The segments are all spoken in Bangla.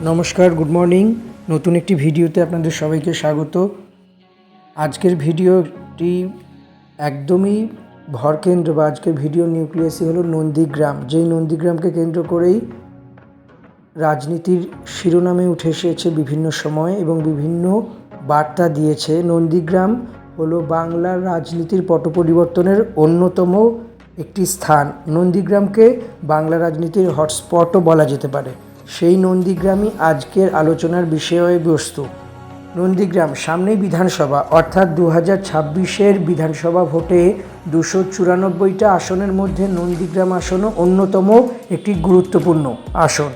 নমস্কার, গুড মর্নিং। নতুন একটি ভিডিওতে আপনাদের সবাইকে স্বাগত। আজকের ভিডিওটি একদমই ভরকেন্দ্র বা আজকের ভিডিও নিউক্লিয়াসই হলো নন্দীগ্রাম। যেই নন্দীগ্রামকে কেন্দ্র করেই রাজনীতির শিরোনামে উঠে এসেছে বিভিন্ন সময় এবং বিভিন্ন বার্তা দিয়েছে। নন্দীগ্রাম হলো বাংলার রাজনীতির পট পরিবর্তনের অন্যতম একটি স্থান। নন্দীগ্রামকে বাংলা রাজনীতির হটস্পটও বলা যেতে পারে। সেই নন্দীগ্রামই আজকের আলোচনার বিষয়বস্তু। নন্দীগ্রাম সামনেই বিধানসভা, অর্থাৎ 2026-এর বিধানসভা ভোটে 294টা আসনের মধ্যে নন্দীগ্রাম আসনও অন্যতম একটি গুরুত্বপূর্ণ আসন।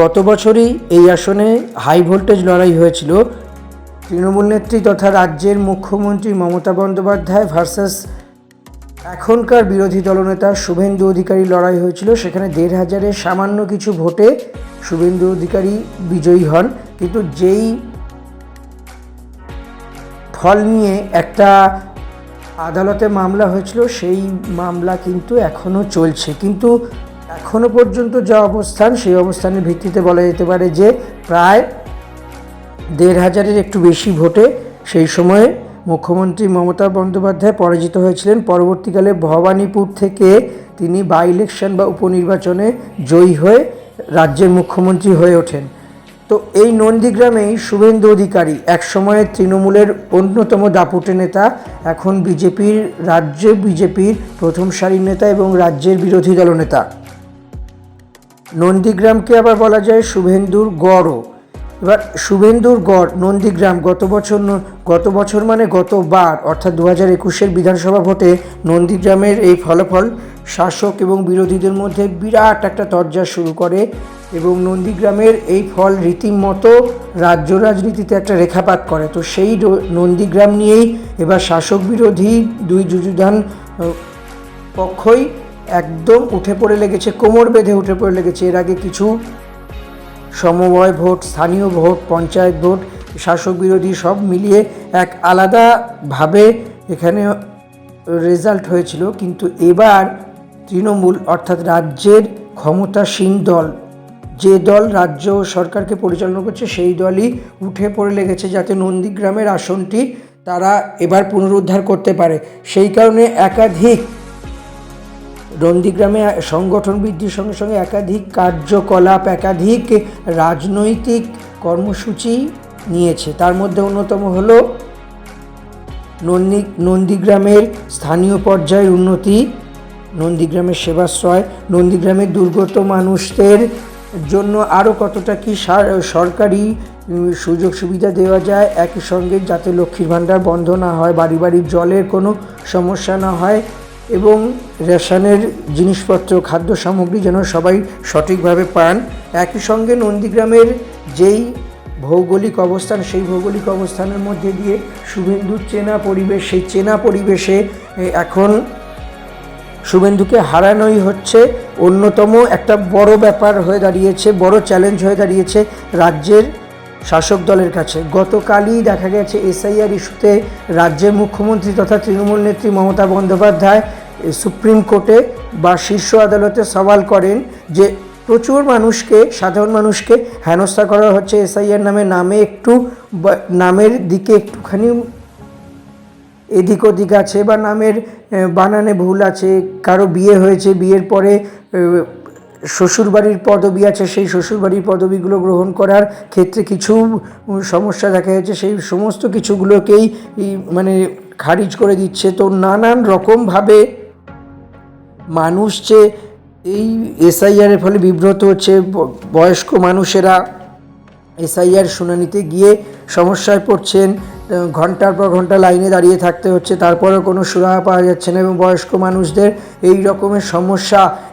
গত বছরই এই আসনে হাই ভোল্টেজ লড়াই হয়েছিল। তৃণমূল নেত্রী তথা রাজ্যের মুখ্যমন্ত্রী মমতা বন্দ্যোপাধ্যায় ভার্সাস এখনকার বিরোধী দলনেতা শুভেন্দু অধিকারী লড়াই হয়েছিল। সেখানে 1,500-এর সামান্য কিছু ভোটে শুভেন্দু অধিকারী বিজয়ী হন। কিন্তু যেই ফল নিয়ে একটা আদালতে মামলা হয়েছিল, সেই মামলা কিন্তু এখনও চলছে। কিন্তু এখনও পর্যন্ত যা অবস্থান, সেই অবস্থানের ভিত্তিতে বলা যেতে পারে যে প্রায় 1,500-এর একটু বেশি ভোটে সেই সময়ে মুখ্যমন্ত্রী মমতা বন্দ্যোপাধ্যায় পরাজিত হয়েছিলেন। পরবর্তীকালে ভবানীপুর থেকে তিনি বাই ইলেকশন বা উপনির্বাচনে জয়ী হয়ে রাজ্যের মুখ্যমন্ত্রী হয়ে ওঠেন। তো এই নন্দীগ্রামেই শুভেন্দু অধিকারী একসময়ে তৃণমূলের অন্যতম দাপুটে নেতা, এখন বিজেপির প্রথম সারির নেতা এবং রাজ্যের বিরোধী দলনেতা। নন্দীগ্রামকে আবার বলা যায় শুভেন্দুর গড়ও। এবার শুভেন্দুর গড় নন্দীগ্রাম গতবার অর্থাৎ 2021-এর বিধানসভা ভোটে নন্দীগ্রামের এই ফলাফল শাসক এবং বিরোধীদের মধ্যে বিরাট একটা তরজা শুরু করে এবং নন্দীগ্রামের এই ফল রীতিমতো রাজ্য রাজনীতিতে একটা রেখাপাত করে। তো সেই নন্দীগ্রাম নিয়েই এবার শাসক বিরোধী দুই যুযুধান পক্ষই একদম কোমর বেঁধে উঠে পড়ে লেগেছে। এর আগে কিছু সমবায় ভোট, স্থানীয় ভোট, পঞ্চায়েত ভোট, শাসক বিরোধী সব মিলিয়ে এক আলাদাভাবে এখানে রেজাল্ট হয়েছিল। কিন্তু এবার তৃণমূল অর্থাৎ রাজ্যের ক্ষমতাসীন দল, যে দল রাজ্য সরকারকে পরিচালনা করছে, সেই দলই উঠে পড়ে লেগেছে যাতে নন্দীগ্রামের আসনটি তারা এবার পুনরুদ্ধার করতে পারে। সেই কারণে নন্দীগ্রামে সংগঠন বৃদ্ধির সঙ্গে সঙ্গে একাধিক কার্যকলাপ, একাধিক রাজনৈতিক কর্মসূচি নিয়েছে। তার মধ্যে অন্যতম হল নন্দীগ্রামের স্থানীয় পর্যায়ের উন্নতি, নন্দীগ্রামের সেবাশ্রয়, নন্দীগ্রামের দুর্গত মানুষদের জন্য আরও কতটা কি সরকারি সুযোগ সুবিধা দেওয়া যায়, একই সঙ্গে যাতে লক্ষ্মীর ভাণ্ডার বন্ধ না হয়, বাড়ি বাড়ি জলের কোনো সমস্যা না হয় এবং রেশনের জিনিসপত্র, খাদ্য সামগ্রী যেন সবাই সঠিকভাবে পান। একই সঙ্গে নন্দীগ্রামের যেই ভৌগোলিক অবস্থান, সেই ভৌগোলিক অবস্থানের মধ্যে দিয়ে শুভেন্দুর চেনা পরিবেশ, সেই চেনা পরিবেশে এখন শুভেন্দুকে হারানোই হচ্ছে অন্যতম একটা বড় ব্যাপার হয়ে দাঁড়িয়েছে, বড় চ্যালেঞ্জ হয়ে দাঁড়িয়েছে রাজ্যের শাসক দলের কাছে। গতকালই দেখা গেছে SIR ইস্যুতে রাজ্যের মুখ্যমন্ত্রী তথা তৃণমূল নেত্রী মমতা বন্দ্যোপাধ্যায় সুপ্রিম কোর্টে বা শীর্ষ আদালতে সওয়াল করেন যে প্রচুর সাধারণ মানুষকে হেনস্থা করা হচ্ছে SIR নামের দিকে একটুখানি এদিক ওদিক আছে বা নামের বানানে ভুল আছে, কারো বিয়ে হয়েছে, বিয়ের পরে শ্বশুরবাড়ির পদবি আছে, সেই শ্বশুরবাড়ির পদবিগুলো গ্রহণ করার ক্ষেত্রে কিছু সমস্যা দেখা যাচ্ছে, সেই সমস্ত কিছুগুলোকেই খারিজ করে দিচ্ছে। তো নানান রকমভাবে মানুষ যে এই SIR-এর ফলে বিব্রত হচ্ছে, বয়স্ক মানুষেরা SIR শুনানিতে গিয়ে সমস্যায় পড়ছেন, ঘন্টার পর ঘন্টা লাইনে দাঁড়িয়ে থাকতে হচ্ছে, তারপরেও কোনো সুরাহা পাওয়া যাচ্ছে না এবং বয়স্ক মানুষদের এই রকমের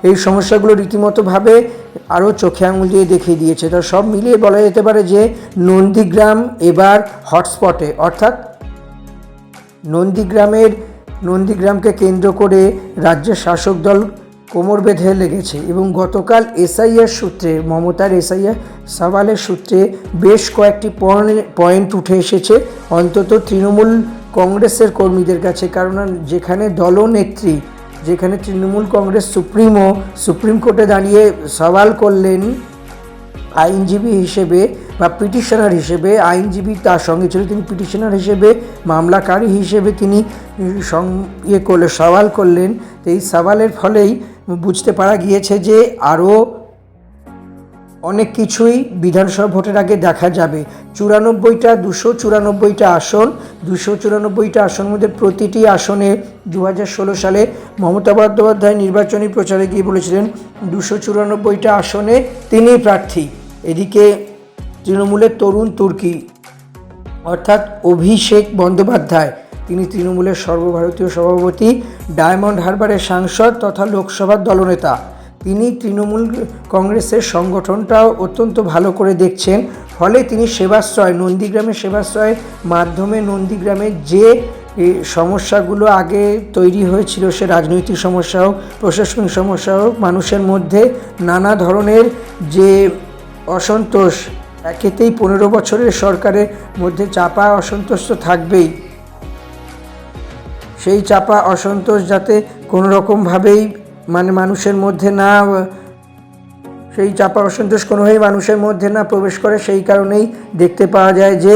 এই সমস্যাগুলো রীতিমতোভাবে আরও চোখে আঙুল দিয়ে দেখিয়ে দিয়েছে। তো সব মিলিয়ে বলা যেতে পারে যে নন্দীগ্রাম এবার হটস্পটে, অর্থাৎ নন্দীগ্রামকে কেন্দ্র করে রাজ্যের শাসক দল কোমর বেঁধে লেগেছে এবং গতকাল SIR সূত্রে, মমতার SIR সওয়ালের সূত্রে বেশ কয়েকটি পয়েন্ট উঠে এসেছে অন্তত তৃণমূল কংগ্রেসের কর্মীদের কাছে। কারণ যেখানে দলনেত্রী যেখানে তৃণমূল কংগ্রেস সুপ্রিম কোর্টে দাঁড়িয়ে সওয়াল করলেন আইনজীবী হিসেবে বা পিটিশনার হিসেবে, আইনজীবী তার সঙ্গে ছিল, তিনি পিটিশনার হিসেবে, মামলাকারী হিসেবে তিনি সওয়াল করলেন। তো এই সওয়ালের ফলেই বুঝতে পারা গিয়েছে যে আরও অনেক কিছুই বিধানসভা ভোটের আগে দেখা যাবে। 294টা আসন, 294টা আসনের মধ্যে প্রতিটি আসনে 2016 সালে মমতা বন্দ্যোপাধ্যায় নির্বাচনী প্রচারে গিয়ে বলেছিলেন 294টা আসনে তিনি প্রার্থী। এদিকে তৃণমূলের তরুণ তুর্কি অর্থাৎ অভিষেক বন্দ্যোপাধ্যায়, তিনি তৃণমূলের সর্বভারতীয় সভাপতি, ডায়মন্ড হারবারের সাংসদ তথা লোকসভার দলনেতা। তিনি তৃণমূল কংগ্রেসের সংগঠনটাও অত্যন্ত ভালো করে দেখছেন। ফলে তিনি সেবাশ্রয়, নন্দীগ্রামের সেবাশ্রয়ের মাধ্যমে নন্দীগ্রামের যে সমস্যাগুলো আগে তৈরি হয়েছিল, সে রাজনৈতিক সমস্যা হোক, প্রশাসনিক সমস্যা হোক, মানুষের মধ্যে নানা ধরনের যে অসন্তোষ, একেতেই 15 বছরের সরকারের মধ্যে চাপা অসন্তোষ তো থাকবেই, সেই চাপা অসন্তোষ যাতে কোনো রকমভাবেই মানুষের মধ্যে না, সেই চাপা অসন্তোষ কোনোভাবেই মানুষের মধ্যে না প্রবেশ করে, সেই কারণেই দেখতে পাওয়া যায় যে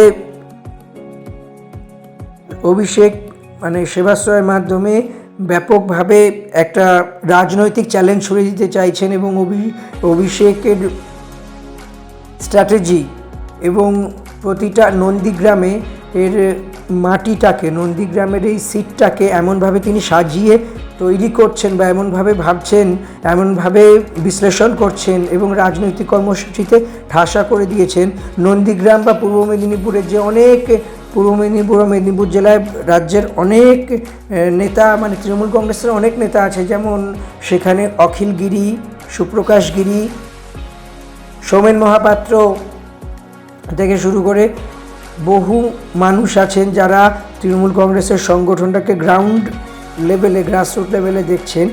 অভিষেক সেবাশ্রয়ের মাধ্যমে ব্যাপকভাবে একটা রাজনৈতিক চ্যালেঞ্জ ছুড়ে দিতে চাইছেন। এবং অভিষেকের স্ট্র্যাটেজি এবং প্রতিটা নন্দীগ্রামে এর মাটিটাকে, নন্দীগ্রামের এই সিটটাকে এমনভাবে তিনি সাজিয়ে তৈরি করছেন বা এমনভাবে ভাবছেন, এমনভাবে বিশ্লেষণ করছেন এবং রাজনৈতিক কর্মসূচিতে ঠাসা করে দিয়েছেন। নন্দীগ্রাম বা পূর্ব মেদিনীপুরের যে অনেক, পূর্ব মেদিনীপুর জেলায় রাজ্যের অনেক নেতা, তৃণমূল কংগ্রেসের অনেক নেতা আছে, যেমন সেখানে অখিল গিরি, সুপ্রকাশ গিরি, সৌমেন মহাপাত্র থেকে শুরু করে বহু মানুষ আছেন যারা তৃণমূল কংগ্রেসের সংগঠনটাকে গ্রাউন্ড লেভেলে, গ্রাসরুট লেভেলে দেখছেন।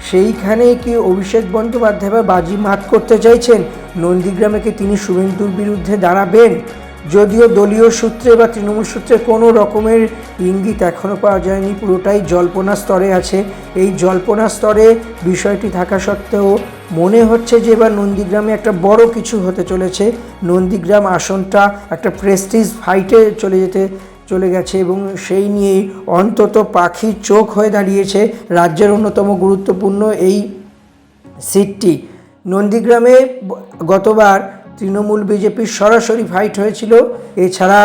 সেইখানে কি অভিষেক বন্দ্যোপাধ্যায় বা বাজি মাত করতে চাইছেন? নন্দীগ্রামে কি তিনি শুভেন্দুর বিরুদ্ধে দাঁড়াবেন? যদিও দলীয় সূত্রে বা তৃণমূল সূত্রে কোনো রকমের ইঙ্গিত এখনও পাওয়া যায়নি, পুরোটাই জল্পনা স্তরে আছে। এই জল্পনা স্তরে বিষয়টি থাকা সত্ত্বেও মনে হচ্ছে যে এবার নন্দীগ্রামে একটা বড় কিছু হতে চলেছে। নন্দীগ্রাম আসনটা একটা প্রেস্টিজ ফাইটে চলে গেছে এবং সেই নিয়েই অন্তত পাখির চোখ হয়ে দাঁড়িয়েছে রাজ্যের অন্যতম গুরুত্বপূর্ণ এই সিটটি। নন্দীগ্রামে গতবার তৃণমূল বিজেপির সরাসরি ফাইট হয়েছিল। এছাড়া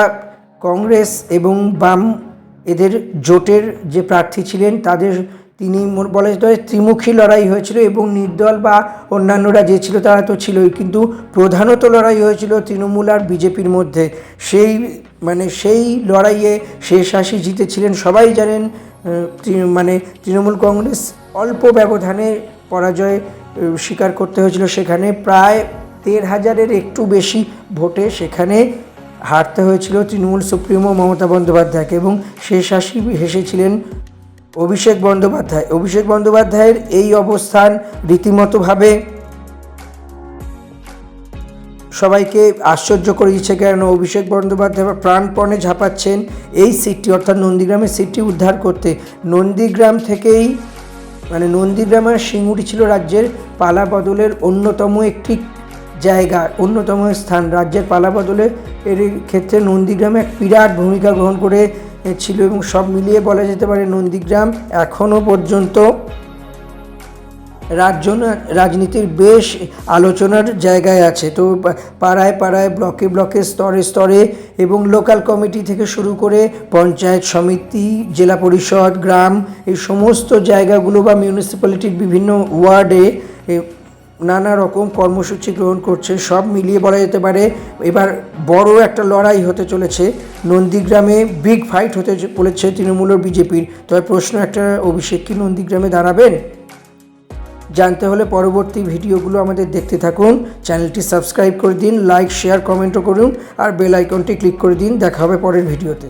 কংগ্রেস এবং বাম এদের জোটের যে প্রার্থী ছিলেন তাদের, তিনি বলা যেতে পারে ত্রিমুখী লড়াই হয়েছিল এবং নির্দল বা অন্যান্যরা যে ছিল তারা তো ছিলই, কিন্তু প্রধানত লড়াই হয়েছিল তৃণমূল আর বিজেপির মধ্যে। সেই লড়াইয়ে শেষাশি জিতেছিলেন। সবাই জানেন তৃণমূল কংগ্রেস অল্প ব্যবধানে পরাজয় স্বীকার করতে হয়েছিল, সেখানে প্রায় 13,000-এর একটু বেশি ভোটে সেখানে হারতে হয়েছিল তৃণমূল সুপ্রিমো মমতা বন্দ্যোপাধ্যায়কে এবং শেষাশি হেসেছিলেন অভিষেক বন্দ্যোপাধ্যায়। অভিষেক বন্দ্যোপাধ্যায়ের এই অবস্থান রীতিমতোভাবে সবাইকে আশ্চর্য করে দিচ্ছে, কেন অভিষেক বন্দ্যোপাধ্যায় প্রাণপণে ঝাঁপাচ্ছেন এই সিটটি অর্থাৎ নন্দীগ্রামের সিটটি উদ্ধার করতে। নন্দীগ্রাম থেকেই নন্দীগ্রাম আর সিঙ্গুরি ছিল রাজ্যের পালা বদলের অন্যতম একটি জায়গা, অন্যতম স্থান। রাজ্যের পালা বদলের এর ক্ষেত্রে নন্দীগ্রামে এক বিরাট ভূমিকা গ্রহণ করে ছিল এবং সব মিলিয়ে বলা যেতে পারে নন্দীগ্রাম এখনও পর্যন্ত রাজনীতির বেশ আলোচনার জায়গায় আছে। তো পাড়ায় পাড়ায়, ব্লকে ব্লকে, স্তরে স্তরে এবং লোকাল কমিটি থেকে শুরু করে পঞ্চায়েত সমিতি, জেলা পরিষদ, গ্রাম, এই সমস্ত জায়গাগুলো বা মিউনিসিপ্যালিটির বিভিন্ন ওয়ার্ডে নানা রকম কর্মসূচি গ্রহণ করছে। সব মিলিয়ে বলা যেতে পারে এবার বড় একটা লড়াই হতে চলেছে। নন্দীগ্রামে বিগ ফাইট হতে চলেছে তৃণমূল ও বিজেপির। তবে প্রশ্ন একটা, অভিষেক কি নন্দীগ্রামে দাঁড়াবেন? জানতে হলে পরবর্তী ভিডিওগুলো আমাদের দেখতে থাকুন। চ্যানেলটি সাবস্ক্রাইব করে দিন, লাইক, শেয়ার, কমেন্টও করুন আর বেল আইকনটি ক্লিক করে দিন। দেখা হবে পরের ভিডিওতে।